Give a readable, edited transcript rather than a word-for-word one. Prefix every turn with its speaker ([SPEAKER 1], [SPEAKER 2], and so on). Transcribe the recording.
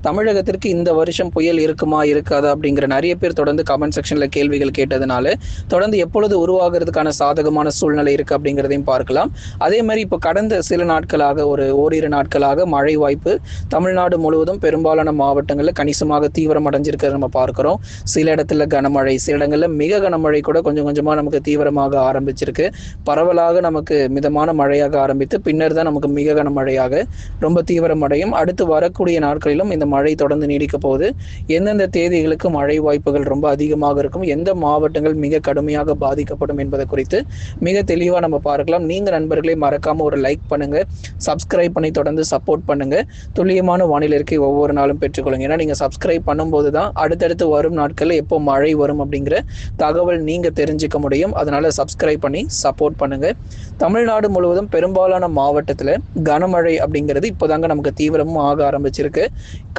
[SPEAKER 1] தமிழகத்திற்கு இந்த வருஷம் புயல் இருக்குமா இருக்காதா அப்படிங்கிற நிறைய பேர் தொடர்ந்து கமெண்ட் செக்ஷன்ல கேள்விகள் கேட்டதுனால தொடர்ந்து எப்பொழுது உருவாகிறதுக்கான சாதகமான சூழ்நிலை இருக்கு அப்படிங்கிறதையும் பார்க்கலாம். அதே மாதிரி இப்போ கடந்த சில நாட்களாக ஓரிரு நாட்களாக மழை வாய்ப்பு தமிழ்நாடு முழுவதும் பெரும்பாலான மாவட்டங்களில் கணிசமாக தீவிரம் அடைஞ்சிருக்கிறத நம்ம பார்க்கிறோம். சில இடத்துல கனமழை, சில இடங்கள்ல மிக கனமழை கூட கொஞ்சம் கொஞ்சமா நமக்கு தீவிரமாக ஆரம்பிச்சிருக்கு. பரவலாக நமக்கு மிதமான மழையாக ஆரம்பித்து பின்னர் தான் நமக்கு மிக கனமழையாக ரொம்ப தீவிரமடையும். அடுத்து வரக்கூடிய நாட்களிலும் இந்த மழை தொடர்ந்து நீடிக்க போகுது. எந்தெந்த தேதிகளுக்கு மழை வாய்ப்புகள் ரொம்ப அதிகமாக இருக்கும், எந்த மாவட்டங்கள் மிக கடுமையாக பாதிக்கப்படும் என்பதை குறித்து மிக தெளிவா நம்ம பார்க்கலாம். நீங்க நண்பர்களை மறக்காம ஒரு லைக் பண்ணுங்க, சப்ஸ்கிரைப் பண்ணி தொடர்ந்து சப்போர்ட் பண்ணுங்க. துல்லியமான வானிலை இருக்கை ஒவ்வொரு நாளும் பெற்றுக்கொள்ளுங்க. ஏன்னா நீங்க சப்ஸ்கிரைப் பண்ணும்போது தான் அடுத்தடுத்து வரும் நாட்கள்ல எப்போ மழை வரும் அப்படிங்கிற தகவல் நீங்க தெரிஞ்சுக்க முடியும். அதனால சப்ஸ்கிரைப் பண்ணி சப்போர்ட் பண்ணுங்க. தமிழ்நாடு முழுவதும் பெரும்பாலான மாவட்டத்துல கனமழை அப்படிங்கிறது இப்போதாங்க நமக்கு தீவிரமும் ஆக ஆரம்பிச்சிருக்கு.